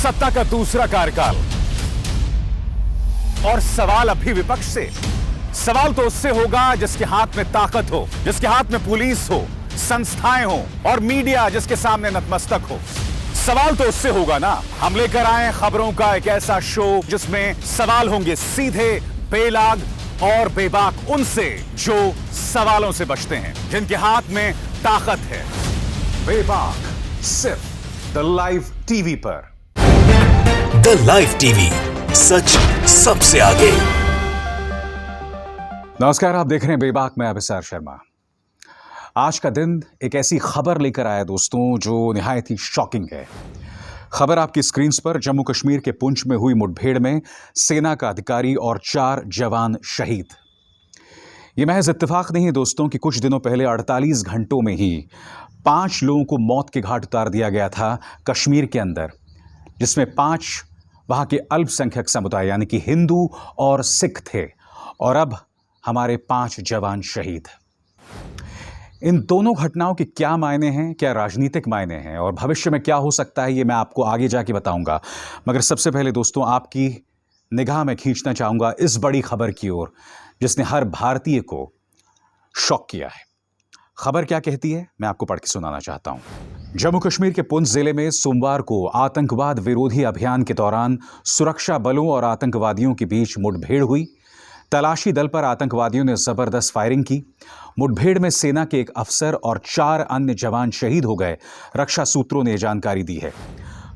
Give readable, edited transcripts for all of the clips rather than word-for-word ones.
सत्ता का दूसरा कार्यकाल। और सवाल अब भी विपक्ष से। सवाल तो उससे होगा जिसके हाथ में ताकत हो, जिसके हाथ में पुलिस हो, संस्थाएं हो और मीडिया जिसके सामने नतमस्तक हो। सवाल तो उससे होगा ना। हम लेकर आए खबरों का एक ऐसा शो जिसमें सवाल होंगे सीधे, बेलाग और बेबाक उनसे जो सवालों से बचते हैं, जिनके हाथ में ताकत है। बेबाक सिर्फ द लाइव टीवी पर। द लाइव टीवी, सच सबसे आगे। नमस्कार, आप देख रहे हैं बेबाक में अभिसार शर्मा। आज का दिन एक ऐसी खबर लेकर आया दोस्तों जो निहायत ही शॉकिंग है। खबर आपकी स्क्रीन पर। जम्मू कश्मीर के पुंछ में हुई मुठभेड़ में सेना का अधिकारी और 4 जवान शहीद। यह महज इत्तेफाक नहीं है दोस्तों कि कुछ दिनों पहले 48 घंटों में ही 5 लोगों को मौत के घाट उतार दिया गया था कश्मीर के अंदर, जिसमें 5 वहां के अल्पसंख्यक समुदाय यानी कि हिंदू और सिख थे। और अब हमारे 5 जवान शहीद। इन दोनों घटनाओं के क्या मायने हैं, क्या राजनीतिक मायने हैं और भविष्य में क्या हो सकता है, ये मैं आपको आगे जाके बताऊंगा। मगर सबसे पहले दोस्तों आपकी निगाह में खींचना चाहूंगा इस बड़ी खबर की ओर जिसने हर भारतीय को शॉक किया है। खबर क्या कहती है मैं आपको पढ़ के सुनाना चाहता हूं। जम्मू कश्मीर के पुंछ जिले में सोमवार को आतंकवाद विरोधी अभियान के दौरान सुरक्षा बलों और आतंकवादियों के बीच मुठभेड़ हुई। तलाशी दल पर आतंकवादियों ने जबरदस्त फायरिंग की। मुठभेड़ में सेना के एक अफसर और 4 अन्य जवान शहीद हो गए, रक्षा सूत्रों ने जानकारी दी है।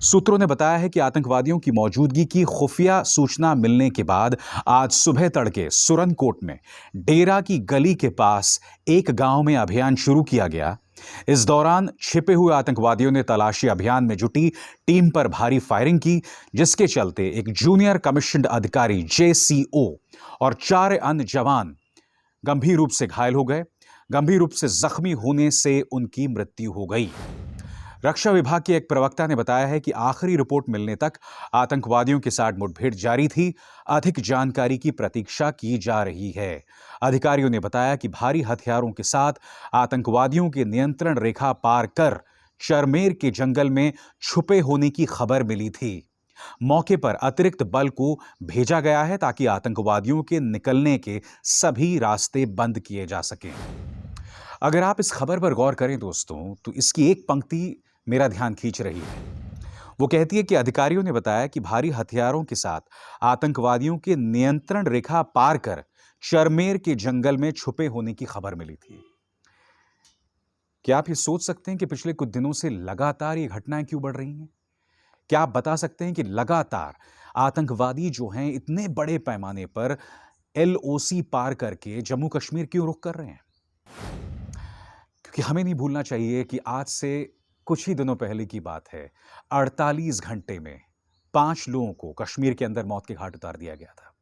सूत्रों ने बताया है कि आतंकवादियों की मौजूदगी की खुफिया सूचना मिलने के बाद आज सुबह तड़के सुरनकोट में डेरा की गली के पास एक गांव में अभियान शुरू किया गया। इस दौरान छिपे हुए आतंकवादियों ने तलाशी अभियान में जुटी टीम पर भारी फायरिंग की, जिसके चलते एक जूनियर कमीशन्ड अधिकारी JCO और 4 अन्य जवान गंभीर रूप से घायल हो गए। गंभीर रूप से जख्मी होने से उनकी मृत्यु हो गई। रक्षा विभाग के एक प्रवक्ता ने बताया है कि आखिरी रिपोर्ट मिलने तक आतंकवादियों के साथ मुठभेड़ जारी थी। अधिक जानकारी की प्रतीक्षा की जा रही है। अधिकारियों ने बताया कि भारी हथियारों के साथ आतंकवादियों के नियंत्रण रेखा पार कर चरमेर के जंगल में छुपे होने की खबर मिली थी। मौके पर अतिरिक्त बल को भेजा गया है ताकि आतंकवादियों के निकलने के सभी रास्ते बंद किए जा सकें। अगर आप इस खबर पर गौर करें दोस्तों तो इसकी एक पंक्ति मेरा ध्यान खींच रही है। वो कहती है कि अधिकारियों ने बताया कि भारी हथियारों के साथ आतंकवादियों के नियंत्रण रेखा पार कर चरमेर के जंगल में छुपे होने की खबर मिली थी। क्या आप ये सोच सकते हैं कि पिछले कुछ दिनों से लगातार ये घटनाएं क्यों बढ़ रही हैं? क्या आप बता सकते हैं कि लगातार आतंकवादी जो हैं इतने बड़े पैमाने पर LOC पार करके जम्मू कश्मीर क्यों रुख कर रहे हैं? क्योंकि हमें नहीं भूलना चाहिए कि आज से कुछ ही दिनों पहले की बात है। 48 घंटे में 5 लोगों को कश्मीर के अंदर मौत के घाट उतार दिया गया था।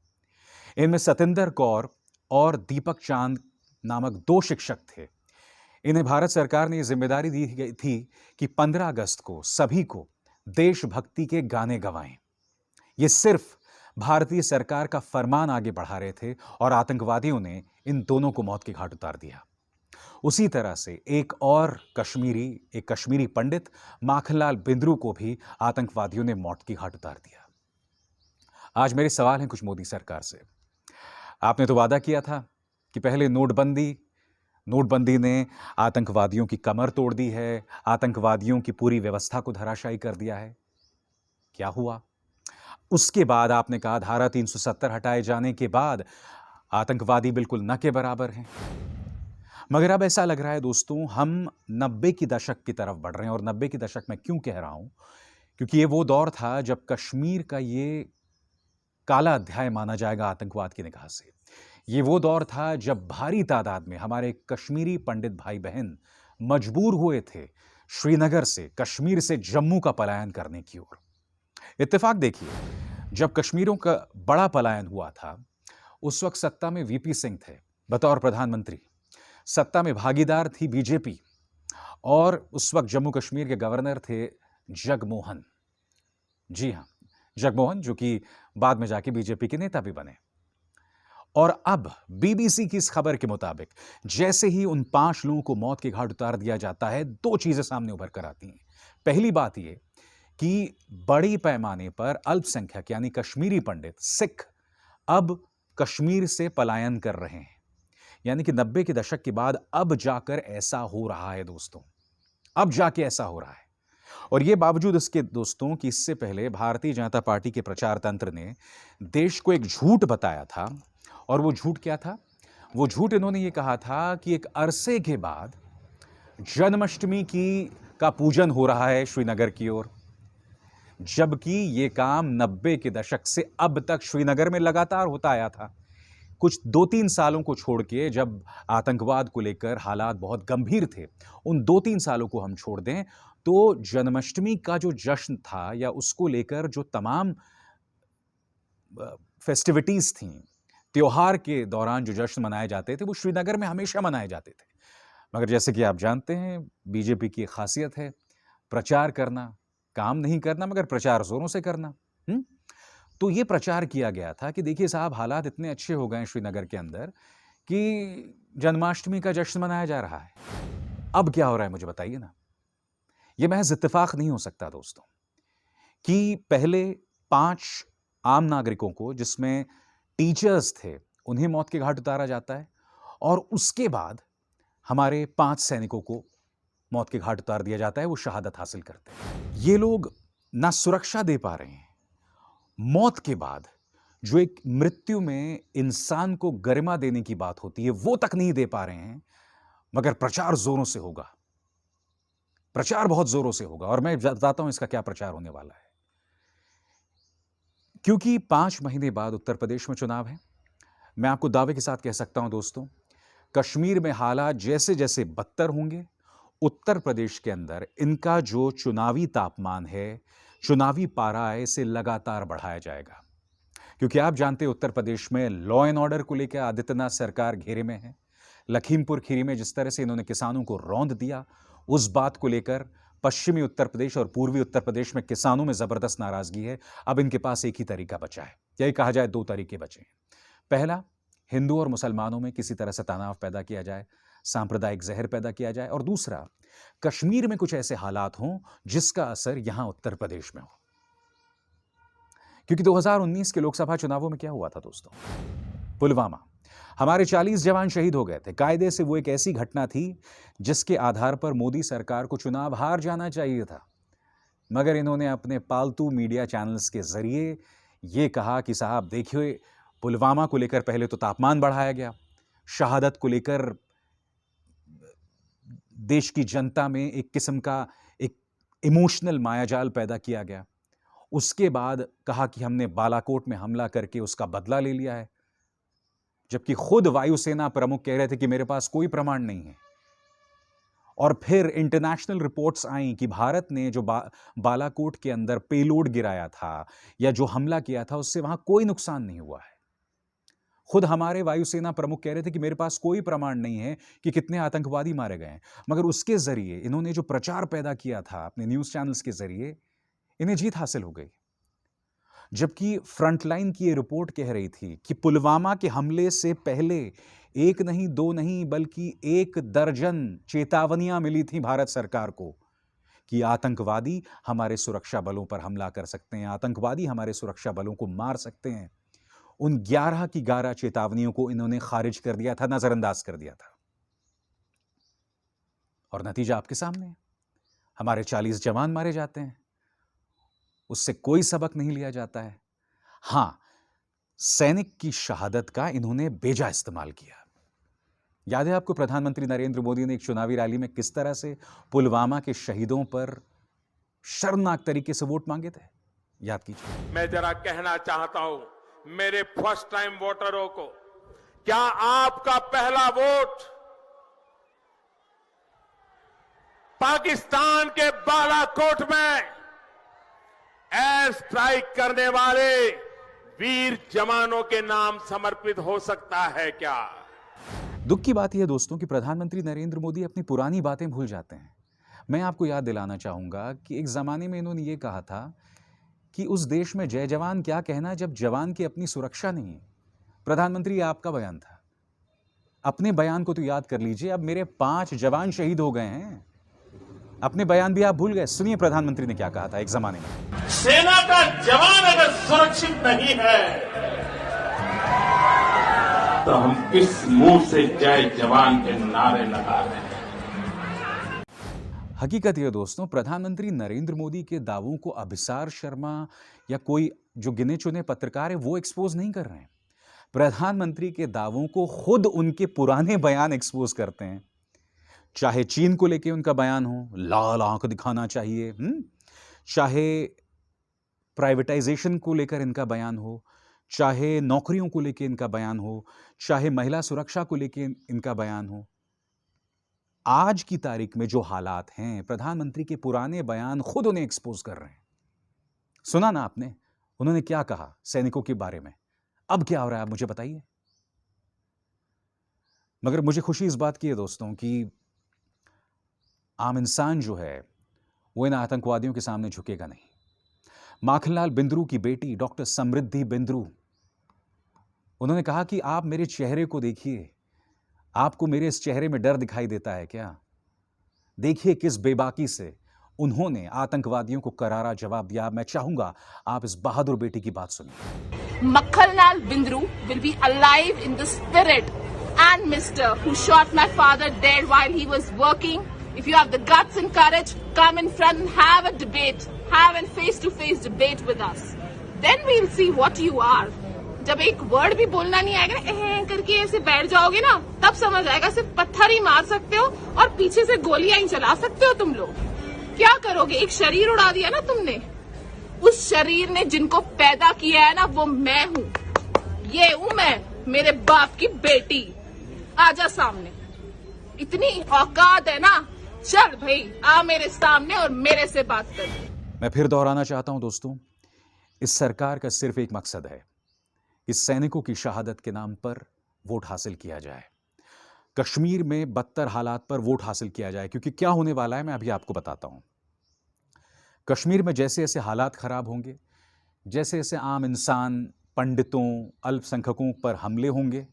इनमें सतिंदर कौर और दीपक चांद नामक 2 शिक्षक थे। इन्हें भारत सरकार ने जिम्मेदारी दी गई थी कि 15 अगस्त को सभी को देशभक्ति के गाने गवाएं। ये सिर्फ भारतीय सरकार का फरमान आगे बढ़ा रहे थे और आतंकवादियों ने इन दोनों को मौत के घाट उतार दिया। उसी तरह से एक कश्मीरी पंडित माखनलाल बिंद्रू को भी आतंकवादियों ने मौत की घाट उतार दिया। आज मेरे सवाल हैं कुछ मोदी सरकार से। आपने तो वादा किया था कि पहले नोटबंदी ने आतंकवादियों की कमर तोड़ दी है, आतंकवादियों की पूरी व्यवस्था को धराशायी कर दिया है। क्या हुआ? उसके बाद आपने कहा धारा 370 हटाए जाने के बाद आतंकवादी बिल्कुल न के बराबर हैं। मगर अब ऐसा लग रहा है दोस्तों हम 90 की दशक की तरफ बढ़ रहे हैं। और 90 की दशक में क्यों कह रहा हूं? क्योंकि ये वो दौर था जब कश्मीर का ये काला अध्याय माना जाएगा आतंकवाद की निगाह से। ये वो दौर था जब भारी तादाद में हमारे कश्मीरी पंडित भाई बहन मजबूर हुए थे श्रीनगर से, कश्मीर से जम्मू का पलायन करने की ओर। इत्तेफाक देखिए, जब कश्मीरियों का बड़ा पलायन हुआ था उस वक्त सत्ता में VP सिंह थे बतौर प्रधानमंत्री। सत्ता में भागीदार थी BJP और उस वक्त जम्मू कश्मीर के गवर्नर थे जगमोहन। जी हां, जगमोहन, जो कि बाद में जाके BJP के नेता भी बने। और अब BBC की इस खबर के मुताबिक जैसे ही उन 5 लोगों को मौत के घाट उतार दिया जाता है, 2 चीजें सामने उभर कर आती हैं। पहली बात यह कि बड़ी पैमाने पर अल्पसंख्यक यानी कश्मीरी पंडित सिख अब कश्मीर से पलायन कर रहे हैं। यानी कि 90 के दशक के बाद अब जाकर ऐसा हो रहा है दोस्तों, अब जाके ऐसा हो रहा है। और ये बावजूद इसके दोस्तों कि इससे पहले भारतीय जनता पार्टी के प्रचार तंत्र ने देश को एक झूठ बताया था। और वो झूठ क्या था? वो झूठ इन्होंने ये कहा था कि एक अरसे के बाद जन्माष्टमी का पूजन हो रहा है श्रीनगर की ओर, जबकि ये काम 90 के दशक से अब तक श्रीनगर में लगातार होता आया था। कुछ 2-3 सालों को छोड़ के, जब आतंकवाद को लेकर हालात बहुत गंभीर थे, उन 2-3 सालों को हम छोड़ दें तो जन्माष्टमी का जो जश्न था या उसको लेकर जो तमाम फेस्टिविटीज थी, त्योहार के दौरान जो जश्न मनाए जाते थे, वो श्रीनगर में हमेशा मनाए जाते थे। मगर जैसे कि आप जानते हैं, बीजेपी की खासियत है प्रचार करना, काम नहीं करना मगर प्रचार जोरों से करना। तो ये प्रचार किया गया था कि देखिए साहब, हालात इतने अच्छे हो गए हैं श्रीनगर के अंदर कि जन्माष्टमी का जश्न मनाया जा रहा है। अब क्या हो रहा है मुझे बताइए ना। ये महज इत्तेफाक नहीं हो सकता दोस्तों कि पहले 5 आम नागरिकों को, जिसमें टीचर्स थे, उन्हें मौत के घाट उतारा जाता है और उसके बाद हमारे 5 सैनिकों को मौत के घाट उतार दिया जाता है, वो शहादत हासिल करते हैं। ये लोग ना सुरक्षा दे पा रहे हैं, मौत के बाद जो एक मृत्यु में इंसान को गरिमा देने की बात होती है वो तक नहीं दे पा रहे हैं, मगर प्रचार जोरों से होगा, प्रचार बहुत जोरों से होगा। और मैं बताता हूं इसका क्या प्रचार होने वाला है। क्योंकि 5 महीने बाद उत्तर प्रदेश में चुनाव है, मैं आपको दावे के साथ कह सकता हूं दोस्तों, कश्मीर में हालात जैसे जैसे बदतर होंगे, उत्तर प्रदेश के अंदर इनका जो चुनावी तापमान है, चुनावी पारा है, इसे लगातार बढ़ाया जाएगा। क्योंकि आप जानते हैं उत्तर प्रदेश में लॉ एंड ऑर्डर को लेकर आदित्यनाथ सरकार घेरे में है। लखीमपुर खीरी में जिस तरह से इन्होंने किसानों को रौंद दिया, उस बात को लेकर पश्चिमी उत्तर प्रदेश और पूर्वी उत्तर प्रदेश में किसानों में जबरदस्त नाराजगी है। अब इनके पास एक ही तरीका बचा है, यही कहा जाए 2 तरीके बचे हैं। पहला, हिंदू और मुसलमानों में किसी तरह से तनाव पैदा किया जाए, सांप्रदायिक जहर पैदा किया जाए। और दूसरा, कश्मीर में कुछ ऐसे हालात हों जिसका असर यहां उत्तर प्रदेश में हो। क्योंकि 2019 के लोकसभा चुनावों में क्या हुआ था दोस्तों? पुलवामा, हमारे 40 जवान शहीद हो गए थे। कायदे से वो एक ऐसी घटना थी जिसके आधार पर मोदी सरकार को चुनाव हार जाना चाहिए था, मगर इन्होंने अपने पालतू मीडिया चैनल्स के जरिए ये कहा कि साहब देखिए, पुलवामा को लेकर पहले तो तापमान बढ़ाया गया, शहादत को लेकर देश की जनता में एक किस्म का एक इमोशनल मायाजाल पैदा किया गया। उसके बाद कहा कि हमने बालाकोट में हमला करके उसका बदला ले लिया है, जबकि खुद वायुसेना प्रमुख कह रहे थे कि मेरे पास कोई प्रमाण नहीं है। और फिर इंटरनेशनल रिपोर्ट्स आई कि भारत ने जो बालाकोट के अंदर पेलोड गिराया था या जो हमला किया था, उससे वहां कोई नुकसान नहीं हुआ है। खुद हमारे वायुसेना प्रमुख कह रहे थे कि मेरे पास कोई प्रमाण नहीं है कि कितने आतंकवादी मारे गए हैं, मगर उसके जरिए इन्होंने जो प्रचार पैदा किया था अपने न्यूज चैनल्स के जरिए, इन्हें जीत हासिल हो गई। जबकि फ्रंटलाइन की ये रिपोर्ट कह रही थी कि पुलवामा के हमले से पहले 1 नहीं 2 नहीं बल्कि 1 दर्जन चेतावनियां मिली थी भारत सरकार को कि आतंकवादी हमारे सुरक्षा बलों पर हमला कर सकते हैं, आतंकवादी हमारे सुरक्षा बलों को मार सकते हैं। उन 11 की 11 चेतावनियों को इन्होंने खारिज कर दिया था, नजरअंदाज कर दिया था। और नतीजा आपके सामने है, हमारे 40 जवान मारे जाते हैं, उससे कोई सबक नहीं लिया जाता है। हां, सैनिक की शहादत का इन्होंने बेजा इस्तेमाल किया। याद है आपको प्रधानमंत्री नरेंद्र मोदी ने एक चुनावी रैली में किस तरह से पुलवामा के शहीदों पर शर्मनाक तरीके से वोट मांगे थे? याद कीजिए। मैं जरा कहना चाहता हूं मेरे फर्स्ट टाइम वोटरों को, क्या आपका पहला वोट पाकिस्तान के बालाकोट में एयर स्ट्राइक करने वाले वीर जवानों के नाम समर्पित हो सकता है क्या? दुख की बात यह दोस्तों कि प्रधानमंत्री नरेंद्र मोदी अपनी पुरानी बातें भूल जाते हैं। मैं आपको याद दिलाना चाहूंगा कि एक जमाने में इन्होंने यह कहा था कि उस देश में जय जवान क्या कहना जब जवान की अपनी सुरक्षा नहीं है। प्रधानमंत्री, आपका बयान था, अपने बयान को तो याद कर लीजिए। अब मेरे 5 जवान शहीद हो गए हैं, अपने बयान भी आप भूल गए। सुनिए प्रधानमंत्री ने क्या कहा था एक जमाने में। सेना का जवान अगर सुरक्षित नहीं है तो हम किस मुंह से जय जवान के नारे लगा रहे हैं। हकीकत ये दोस्तों, प्रधानमंत्री नरेंद्र मोदी के दावों को अभिसार शर्मा या कोई जो गिने चुने पत्रकार है वो एक्सपोज नहीं कर रहे हैं। प्रधानमंत्री के दावों को खुद उनके पुराने बयान एक्सपोज करते हैं। चाहे चीन को लेके उनका बयान हो, लाल आंख दिखाना चाहिए, चाहे प्राइवेटाइजेशन को लेकर इनका बयान हो, चाहे नौकरियों को लेकर इनका बयान हो, चाहे महिला सुरक्षा को लेकर इनका बयान हो। आज की तारीख में जो हालात हैं, प्रधानमंत्री के पुराने बयान खुद उन्हें एक्सपोज कर रहे हैं। सुना ना आपने उन्होंने क्या कहा सैनिकों के बारे में। अब क्या हो रहा है आप मुझे बताइए। मगर मुझे खुशी इस बात की है दोस्तों कि आम इंसान जो है वो इन आतंकवादियों के सामने झुकेगा नहीं। माखनलाल बिंद्रू की बेटी डॉक्टर समृद्धि बिंद्रू, उन्होंने कहा कि आप मेरे चेहरे को देखिए, आपको मेरे इस चेहरे में डर दिखाई देता है क्या? देखिए किस बेबाकी से उन्होंने आतंकवादियों को करारा जवाब दिया। मैं चाहूंगा आप इस बहादुर बेटी की बात सुनिए। Makhalnal Bindru will be alive in the spirit and Mr. who shot my father dead while he was working. If you have the guts and courage, come in front and have a debate, have a face-to-face debate with us. Then we'll see what you are. जब एक word भी बोलना नहीं आएगा ना, करके ऐसे बैठ जाओगे ना, तब समझ आएगा सिर्फ पत्थर ही मार सकते हो और पीछे से गोलियां ही चला सकते हो तुम लोग। क्या करोगे? एक शरीर उड़ा दिया ना तुमने। उस शरीर ने जिनको पैदा किया है ना, वो मैं हूँ। ये हूँ मैं, मेरे बाप की बेटी। आजा सामने, इतनी औकात है ना, चल भाई आ मेरे सामने और मेरे से बात कर। मैं फिर दोहराना चाहता हूं दोस्तों, इस सरकार का सिर्फ एक मकसद है, इस सैनिकों की शहादत के नाम पर वोट हासिल किया जाए, कश्मीर में बदतर हालात पर वोट हासिल किया जाए। क्योंकि क्या होने वाला है मैं अभी आपको बताता हूं। कश्मीर में जैसे जैसे हालात खराब होंगे, जैसे जैसे आम इंसान, पंडितों, अल्पसंख्यकों पर हमले होंगे,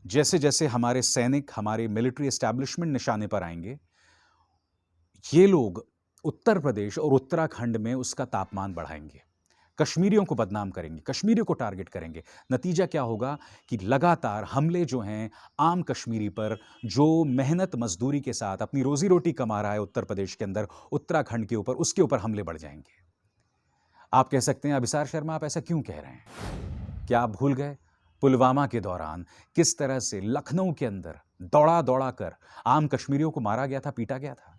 जैसे जैसे हमारे सैनिक, हमारे मिलिट्री एस्टैब्लिशमेंट निशाने पर आएंगे, ये लोग उत्तर प्रदेश और उत्तराखंड में उसका तापमान बढ़ाएंगे, कश्मीरियों को बदनाम करेंगे, कश्मीरियों को टारगेट करेंगे। नतीजा क्या होगा कि लगातार हमले जो हैं आम कश्मीरी पर, जो मेहनत मजदूरी के साथ अपनी रोजी रोटी कमा रहा है उत्तर प्रदेश के अंदर, उत्तराखंड के ऊपर, उसके ऊपर हमले बढ़ जाएंगे। आप कह सकते हैं अभिसार शर्मा आप ऐसा क्यों कह रहे हैं? क्या आप भूल गए पुलवामा के दौरान किस तरह से लखनऊ के अंदर दौड़ा दौड़ा कर आम कश्मीरियों को मारा गया था, पीटा गया था?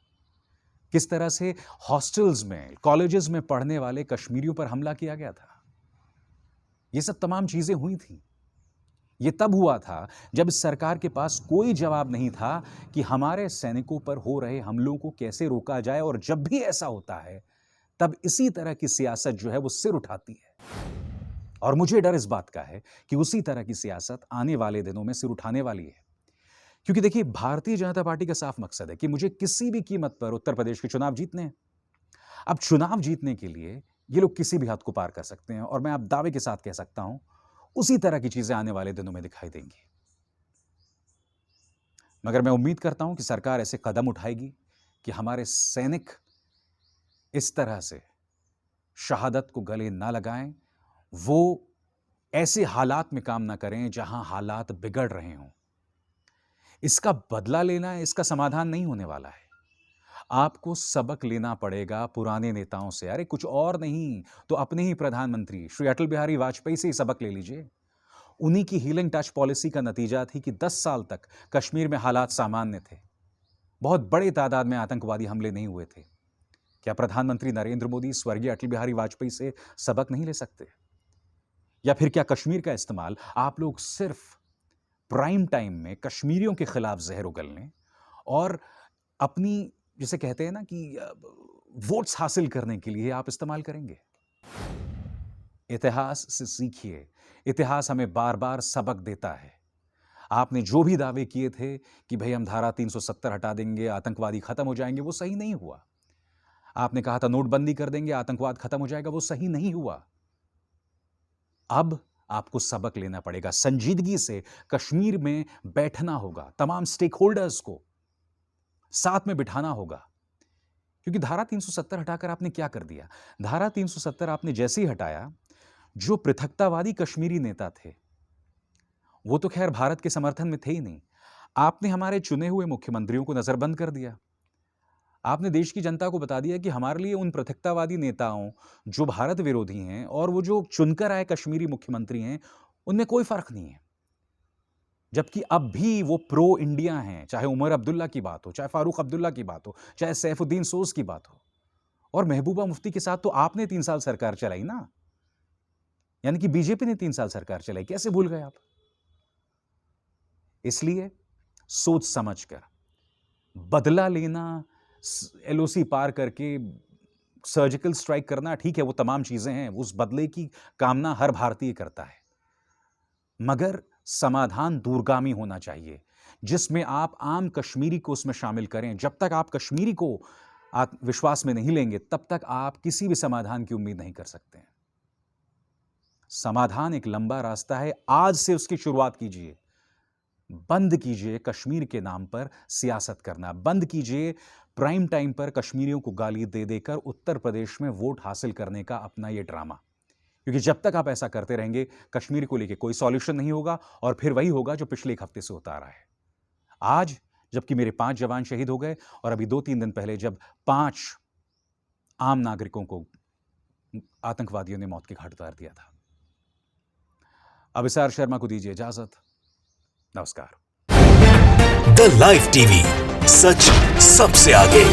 किस तरह से हॉस्टल्स में, कॉलेजेस में पढ़ने वाले कश्मीरियों पर हमला किया गया था? ये सब तमाम चीजें हुई थी। ये तब हुआ था जब इस सरकार के पास कोई जवाब नहीं था कि हमारे सैनिकों पर हो रहे हमलों को कैसे रोका जाए। और जब भी ऐसा होता है तब इसी तरह की सियासत जो है वो सिर उठाती है। और मुझे डर इस बात का है कि उसी तरह की सियासत आने वाले दिनों में सिर उठाने वाली है। क्योंकि देखिए, भारतीय जनता पार्टी का साफ मकसद है कि मुझे किसी भी कीमत पर उत्तर प्रदेश के चुनाव जीतने हैं। अब चुनाव जीतने के लिए ये लोग किसी भी हद को पार कर सकते हैं, और मैं आप दावे के साथ कह सकता हूं उसी तरह की चीजें आने वाले दिनों में दिखाई देंगी। मगर मैं उम्मीद करता हूं कि सरकार ऐसे कदम उठाएगी कि हमारे सैनिक इस तरह से शहादत को गले ना लगाएं, वो ऐसे हालात में काम ना करें जहां हालात बिगड़ रहे हों। इसका बदला लेना, इसका समाधान नहीं होने वाला है। आपको सबक लेना पड़ेगा पुराने नेताओं से। अरे कुछ और नहीं तो अपने ही प्रधानमंत्री श्री अटल बिहारी वाजपेयी से ही सबक ले लीजिए। उन्हीं की हीलिंग टच पॉलिसी का नतीजा थी कि 10 साल तक कश्मीर में हालात सामान्य थे, बहुत बड़े तादाद में आतंकवादी हमले नहीं हुए थे। क्या प्रधानमंत्री नरेंद्र मोदी स्वर्गीय अटल बिहारी वाजपेयी से सबक नहीं ले सकते? या फिर क्या कश्मीर का इस्तेमाल आप लोग सिर्फ प्राइम टाइम में कश्मीरियों के खिलाफ जहर उगलने और अपनी, जिसे कहते हैं ना कि वोट्स हासिल करने के लिए आप इस्तेमाल करेंगे? इतिहास से सीखिए। इतिहास हमें बार बार सबक देता है। आपने जो भी दावे किए थे कि भाई हम धारा 370 हटा देंगे, आतंकवादी खत्म हो जाएंगे, वो सही नहीं हुआ। आपने कहा था नोटबंदी कर देंगे, आतंकवाद खत्म हो जाएगा, वो सही नहीं हुआ। अब आपको सबक लेना पड़ेगा। संजीदगी से कश्मीर में बैठना होगा, तमाम स्टेक होल्डर्स को साथ में बिठाना होगा। क्योंकि धारा 370 हटाकर आपने क्या कर दिया? धारा 370 आपने जैसे ही हटाया, जो पृथकतावादी कश्मीरी नेता थे, वो तो खैर भारत के समर्थन में थे ही नहीं। आपने हमारे चुने हुए मुख्यमंत्रियों को नजरबंद कर दिया। आपने देश की जनता को बता दिया कि हमारे लिए उन पृथकतावादी नेताओं, जो भारत विरोधी हैं, और वो जो चुनकर आए कश्मीरी मुख्यमंत्री हैं, उनमें कोई फर्क नहीं है। जबकि अब भी वो प्रो इंडिया हैं, चाहे उमर अब्दुल्ला की बात हो, चाहे फारूक अब्दुल्ला की बात हो, चाहे सैफुद्दीन सोज की बात हो। और महबूबा मुफ्ती के साथ तो आपने 3 साल सरकार चलाई ना, यानी कि बीजेपी ने 3 साल सरकार चलाई। कैसे भूल गए आप? इसलिए सोच समझकर बदला लेना, एलओसी पार करके सर्जिकल स्ट्राइक करना, ठीक है, वो तमाम चीजें हैं, उस बदले की कामना हर भारतीय करता है, मगर समाधान दूरगामी होना चाहिए, जिसमें आप आम कश्मीरी को उसमें शामिल करें। जब तक आप कश्मीरी को विश्वास में नहीं लेंगे, तब तक आप किसी भी समाधान की उम्मीद नहीं कर सकते हैं। समाधान एक लंबा रास्ता है, आज से उसकी शुरुआत कीजिए। बंद कीजिए कश्मीर के नाम पर सियासत करना, बंद कीजिए प्राइम टाइम पर कश्मीरियों को गाली दे देकर उत्तर प्रदेश में वोट हासिल करने का अपना यह ड्रामा। क्योंकि जब तक आप ऐसा करते रहेंगे, कश्मीर को लेकर कोई सॉल्यूशन नहीं होगा, और फिर वही होगा जो पिछले 1 हफ्ते से होता रहा है। आज जबकि मेरे 5 जवान शहीद हो गए, और अभी 2-3 दिन पहले जब 5 आम नागरिकों को आतंकवादियों ने मौत के घाट उतार दिया था। अभिसार शर्मा को दीजिए इजाजत। नमस्कार। द लाइव टीवी, सच सबसे आगे।